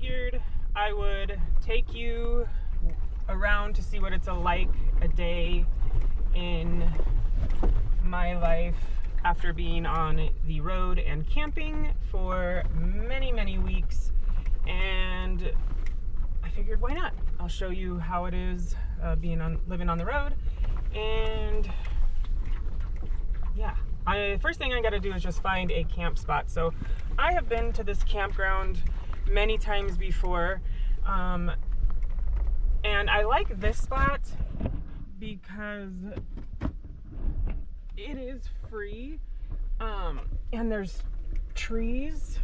figured I would take you around to see what it's like a day in my life after being on the road and camping for many weeks, and I figured why not? I'll show you how it is living on the road. And yeah, first thing I gotta do is just find a camp spot. So I have been to this campground many times before, and I like this spot because it is free, and there's trees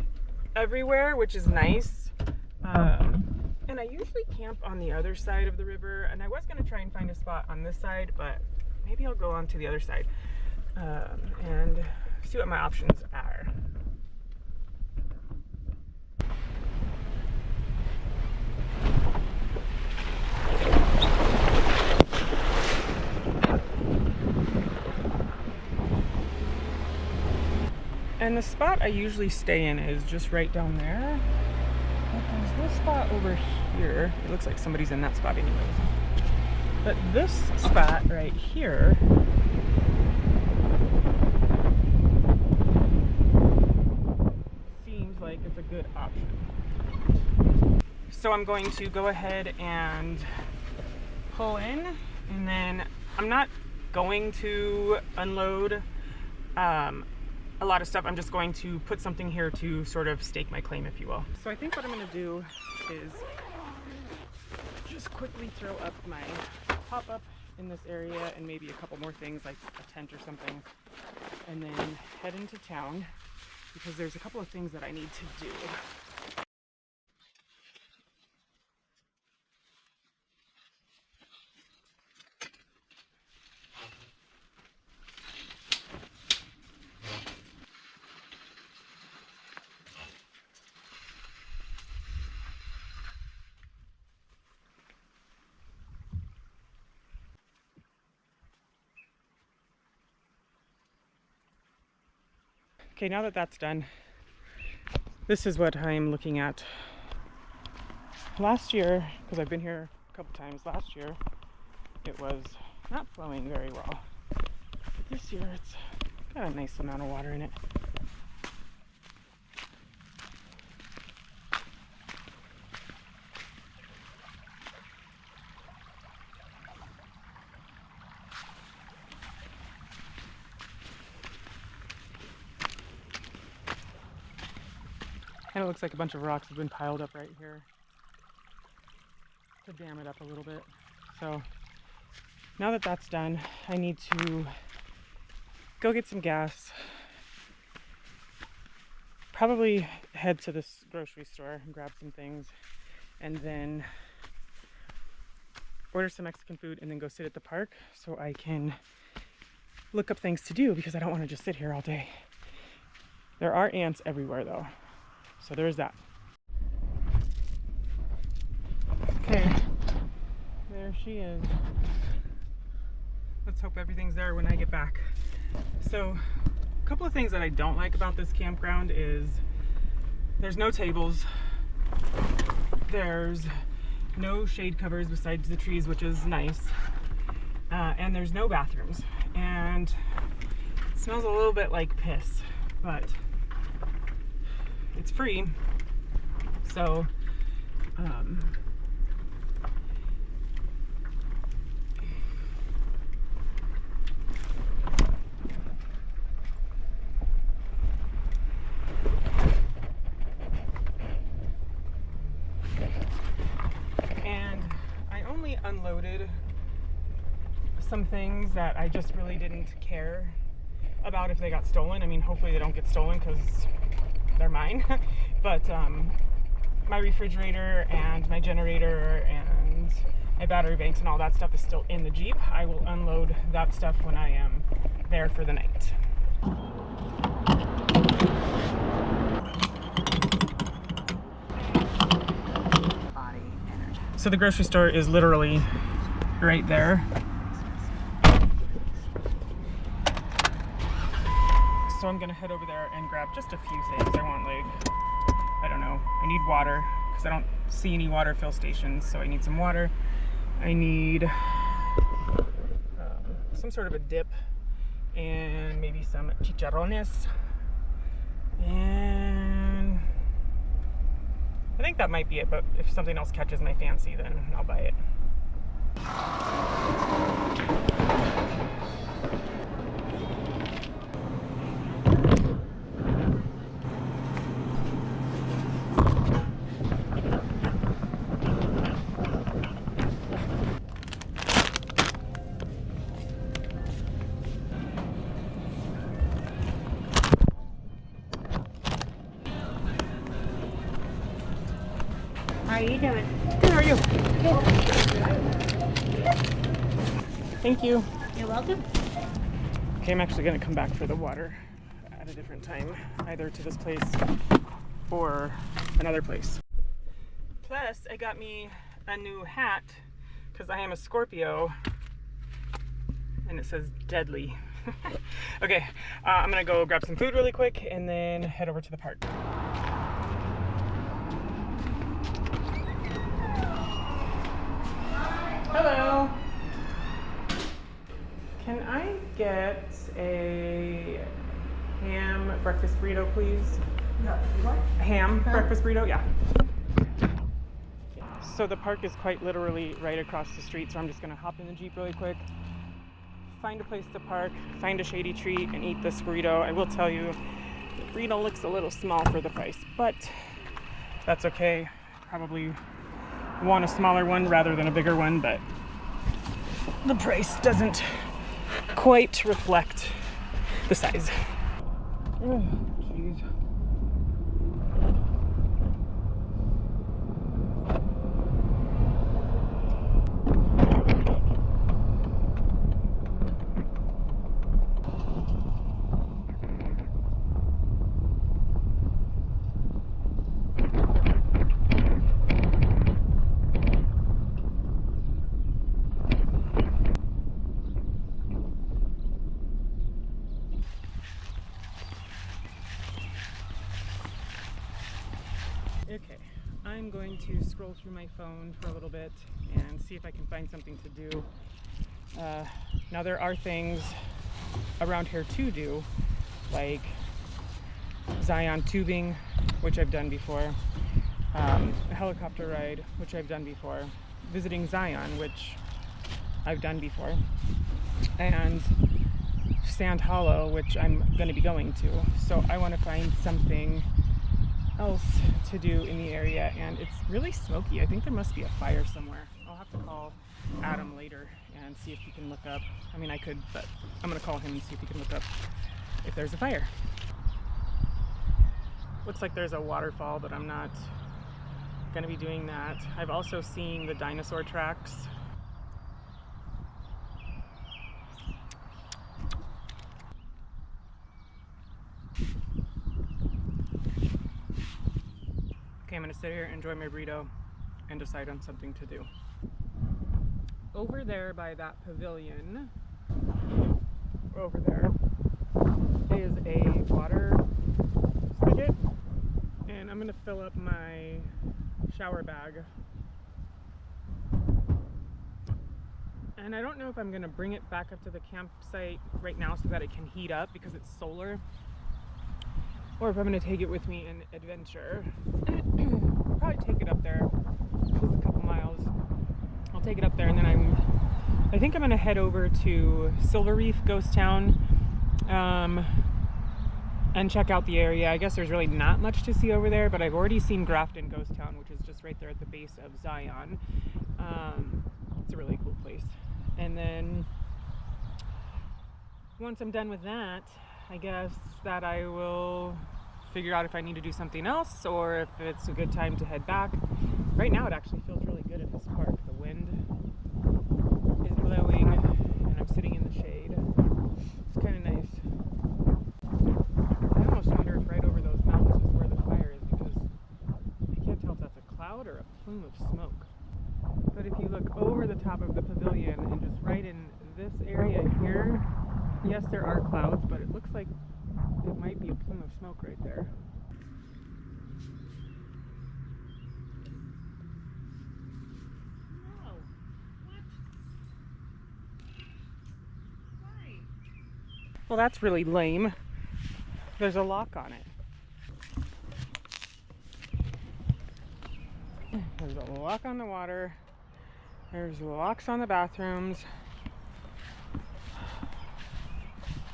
everywhere, which is nice. And I usually camp on the other side of the river, and I was going to try and find a spot on this side, but maybe I'll go on to the other side and see what my options are. And the spot I usually stay in is just right down there. But there's this spot over here. It looks like somebody's in that spot anyways. But this spot right here seems like it's a good option. So I'm going to go ahead and pull in, and then I'm not going to unload a lot of stuff. I'm just going to put something here to sort of stake my claim, if you will. So I think what I'm going to do is just quickly throw up my pop-up in this area and maybe a couple more things like a tent or something, and then head into town because there's a couple of things that I need to do. Okay, now that that's done, this is what I'm looking at. Last year, because I've been here a couple times, last year it was not flowing very well. But this year it's got a nice amount of water in it. And it looks like a bunch of rocks have been piled up right here to dam it up a little bit. So now that that's done, I need to go get some gas, probably head to this grocery store and grab some things, and then order some Mexican food and then go sit at the park so I can look up things to do because I don't want to just sit here all day. There are ants everywhere though. So there's that. Okay, there she is. Let's hope everything's there when I get back. So a couple of things that I don't like about this campground is there's no tables, there's no shade covers besides the trees, which is nice, and there's no bathrooms, and it smells a little bit like piss, but it's free, so and I only unloaded some things that I just really didn't care about if they got stolen. I mean, hopefully they don't get stolen because they're mine. But my refrigerator and my generator and my battery banks and all that stuff is still in the Jeep. I will unload that stuff when I am there for the night. So the grocery store is literally right there. So I'm gonna head over there and grab just a few things. I want, like, I don't know, I need water because I don't see any water fill stations, so I need some water. I need some sort of a dip and maybe some chicharrones. And I think that might be it, but if something else catches my fancy, then I'll buy it. How are you doing? Good, how are you? Good. Thank you. You're welcome. Okay, I'm actually gonna come back for the water at a different time, either to this place or another place. Plus, I got me a new hat because I am a Scorpio and it says deadly. Okay, I'm gonna go grab some food really quick and then head over to the park. Hello. Can I get a ham breakfast burrito, please? No, what? Ham breakfast burrito, yeah. So the park is quite literally right across the street, so I'm just gonna hop in the Jeep really quick, find a place to park, find a shady tree, and eat this burrito. I will tell you, the burrito looks a little small for the price, but that's okay. Probably want a smaller one rather than a bigger one, but the price doesn't quite reflect the size. Oh, jeez. Okay, I'm going to scroll through my phone for a little bit and see if I can find something to do. Now there are things around here to do, like Zion tubing, which I've done before, a helicopter ride, which I've done before, visiting Zion, which I've done before, and Sand Hollow, which I'm going to be going to. So I want to find something else to do in the area, and it's really smoky. I think there must be a fire somewhere. I'll have to call Adam later and see if he can look up. I mean, I could, but I'm gonna call him and see if he can look up if there's a fire. Looks like there's a waterfall, but I'm not gonna be doing that. I've also seen the dinosaur tracks. Okay, I'm gonna sit here, enjoy my burrito, and decide on something to do. Over there by that pavilion, over there, is a water spigot, and I'm gonna fill up my shower bag. And I don't know if I'm gonna bring it back up to the campsite right now so that it can heat up because it's solar, or if I'm gonna take it with me in adventure. I'll probably take it up there. It's a couple miles. I'll take it up there, and then I think I'm gonna head over to Silver Reef Ghost Town and check out the area. I guess there's really not much to see over there, but I've already seen Grafton Ghost Town, which is just right there at the base of Zion. It's a really cool place. And then once I'm done with that, I guess that I will figure out if I need to do something else or if it's a good time to head back. Right now it actually feels really good at this park. The wind is blowing and I'm sitting in the shade. It's kind of nice. I almost wonder if right over those mountains is where the fire is, because I can't tell if that's a cloud or a plume of smoke. But if you look over the top of the pavilion and just right in this area here, yes, there are clouds, but it looks like it might be a plume of smoke right there. Well, that's really lame. There's a lock on it. There's a lock on the water. There's locks on the bathrooms.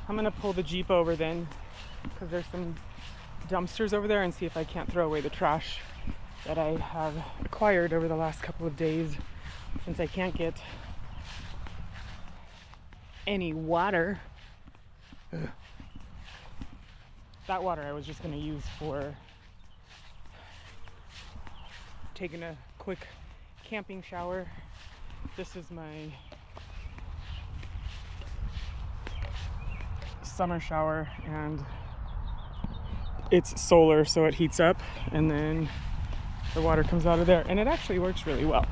I'm gonna pull the Jeep over then, because there's some dumpsters over there, and see if I can't throw away the trash that I have acquired over the last couple of days, since I can't get any water. Ugh. That water I was just gonna use for taking a quick camping shower. This is my summer shower, and it's solar, so it heats up and then the water comes out of there, and it actually works really well.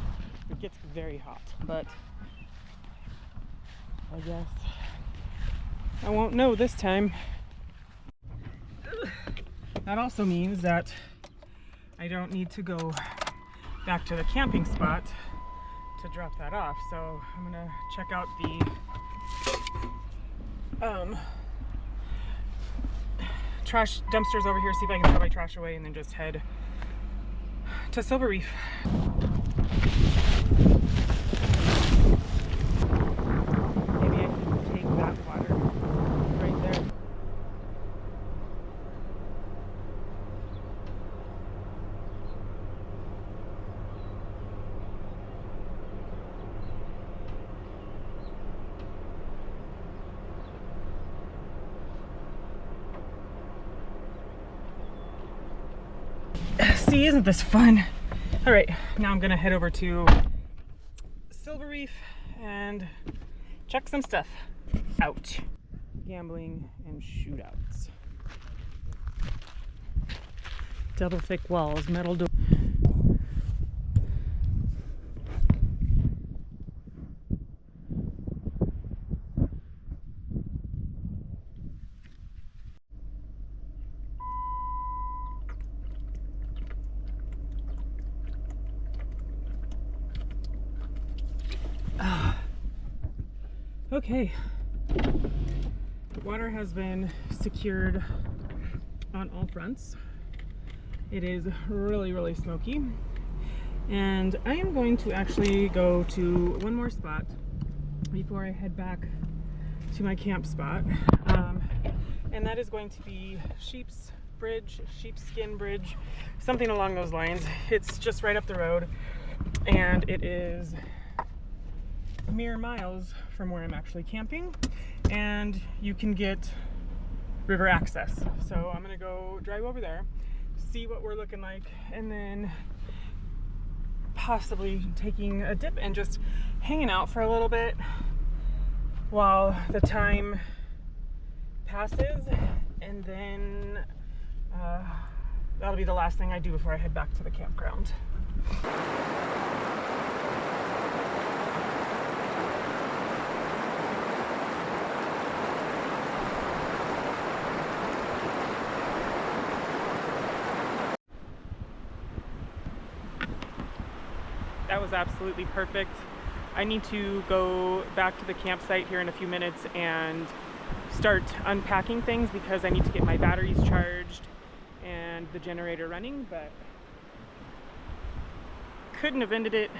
It gets very hot, but I guess I won't know this time. That also means that I don't need to go back to the camping spot to drop that off. So I'm gonna check out the trash dumpsters over here, see if I can throw my trash away, and then just head to Silver Reef. Maybe I can take that water right there. See, isn't this fun? All right, now I'm gonna head over to Silver Reef and check some stuff out. Gambling and shootouts. Double thick walls, metal door. Okay, water has been secured on all fronts. It is really, really smoky, and I am going to actually go to one more spot before I head back to my camp spot, and that is going to be Sheepskin Bridge, something along those lines. It's just right up the road, and it is mere miles from where I'm actually camping, and you can get river access. So I'm gonna go drive over there, see what we're looking like, and then possibly taking a dip and just hanging out for a little bit while the time passes, and then that'll be the last thing I do before I head back to the campground. That was absolutely perfect. I need to go back to the campsite here in a few minutes and start unpacking things, because I need to get my batteries charged and the generator running, but couldn't have ended it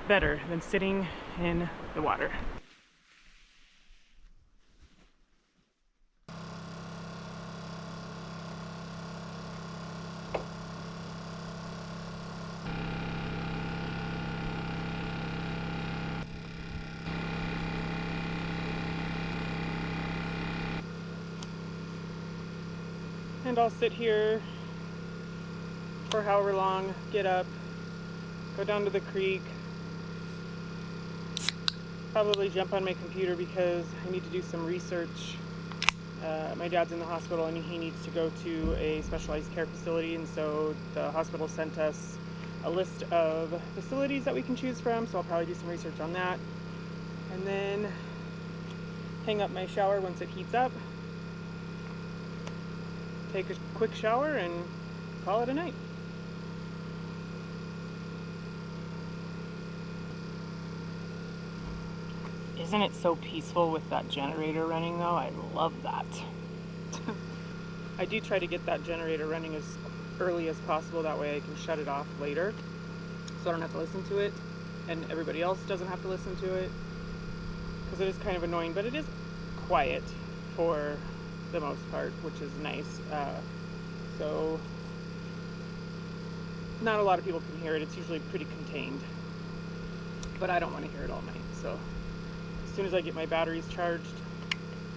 better than sitting in the water. And I'll sit here for however long, get up, go down to the creek, probably jump on my computer because I need to do some research. My dad's in the hospital and he needs to go to a specialized care facility, and so the hospital sent us a list of facilities that we can choose from, so I'll probably do some research on that. And then hang up my shower once it heats up, take a quick shower, and call it a night. Isn't it so peaceful with that generator running though? I love that. I do try to get that generator running as early as possible, that way I can shut it off later so I don't have to listen to it and everybody else doesn't have to listen to it, because it is kind of annoying, but it is quiet for the most part, which is nice. So not a lot of people can hear it. It's usually pretty contained, but I don't want to hear it all night. So as soon as I get my batteries charged,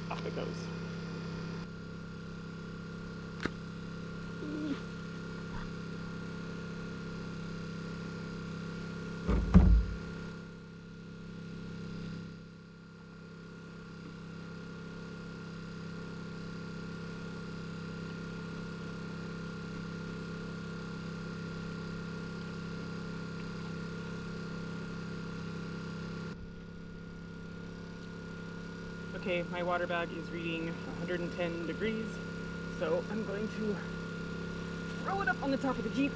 off it goes. Okay, my water bag is reading 110 degrees, so I'm going to throw it up on the top of the Jeep.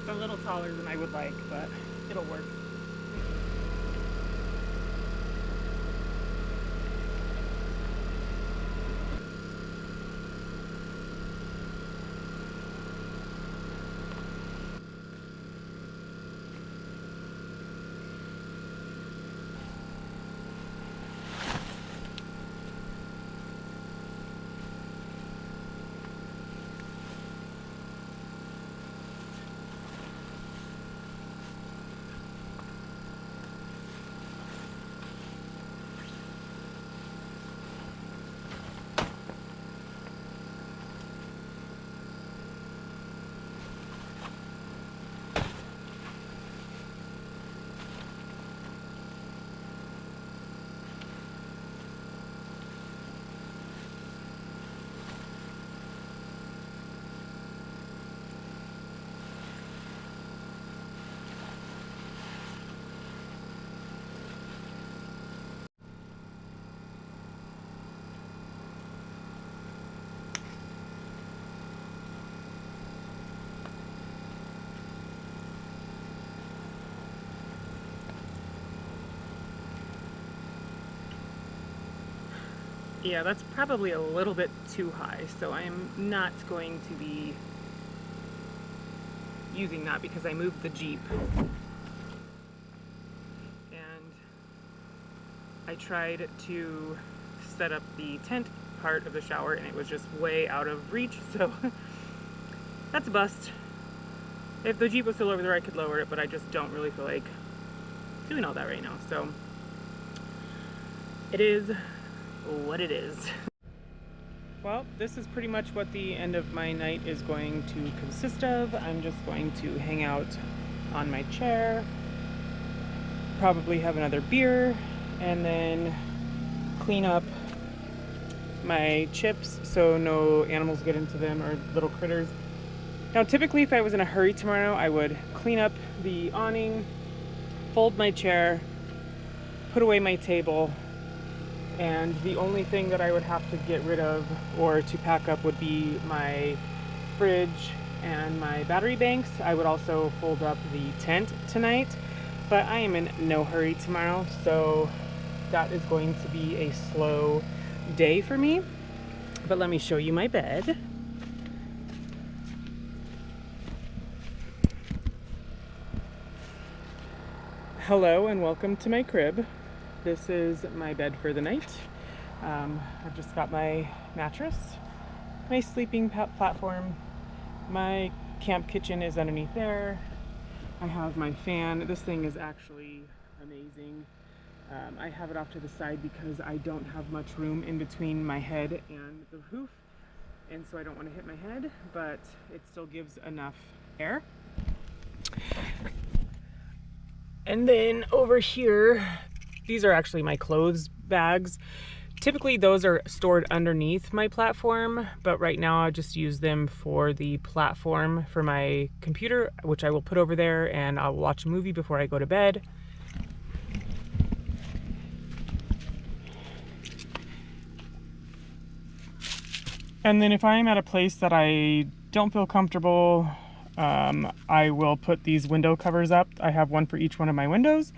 It's a little taller than I would like, but it'll work. Yeah, that's probably a little bit too high, so I am not going to be using that because I moved the Jeep. And I tried to set up the tent part of the shower and it was just way out of reach, so that's a bust. If the Jeep was still over there, I could lower it, but I just don't really feel like doing all that right now, so it is what it is. Well, this is pretty much what the end of my night is going to consist of. I'm just going to hang out on my chair, probably have another beer, and then clean up my chips so no animals get into them or little critters. Now, typically if I was in a hurry tomorrow, I would clean up the awning, fold my chair, put away my table, and the only thing that I would have to get rid of or to pack up would be my fridge and my battery banks. I would also fold up the tent tonight, but I am in no hurry tomorrow, so that is going to be a slow day for me. But let me show you my bed. Hello and welcome to my crib. This is my bed for the night. I've just got my mattress, my sleeping platform, my camp kitchen is underneath there. I have my fan. This thing is actually amazing. I have it off to the side because I don't have much room in between my head and the roof, and so I don't want to hit my head, but it still gives enough air. And then over here, these are actually my clothes bags. Typically those are stored underneath my platform, but right now I just use them for the platform for my computer, which I will put over there, and I'll watch a movie before I go to bed. And then if I'm at a place that I don't feel comfortable, I will put these window covers up. I have one for each one of my windows.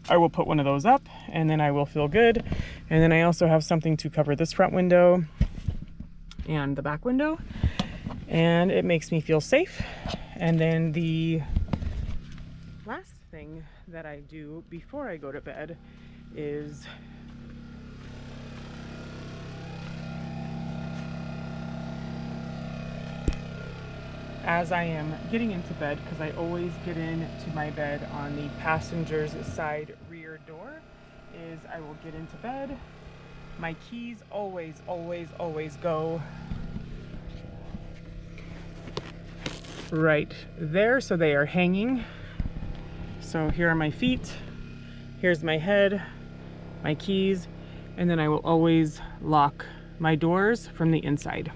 I will put one of those up, and then I will feel good. And then I also have something to cover this front window and the back window, and it makes me feel safe. And then the last thing that I do before I go to bed is as I am getting into bed, because I always get into my bed on the passenger's side rear door, is I will get into bed. My keys always go right there, so they are hanging. So here are my feet, here's my head, my keys, and then I will always lock my doors from the inside.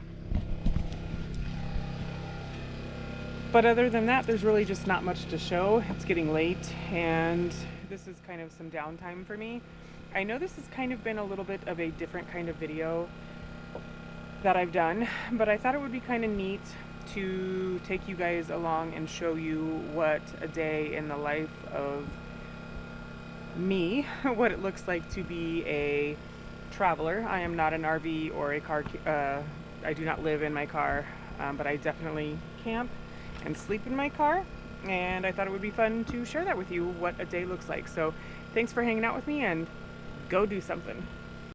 But other than that, there's really just not much to show. It's getting late, and this is kind of some downtime for me. I know this has kind of been a little bit of a different kind of video that I've done, but I thought it would be kind of neat to take you guys along and show you what a day in the life of me, what it looks like to be a traveler. I am not an RV or a car, I do not live in my car, but I definitely camp and sleep in my car, and I thought it would be fun to share that with you, what a day looks like. So thanks for hanging out with me, and go do something.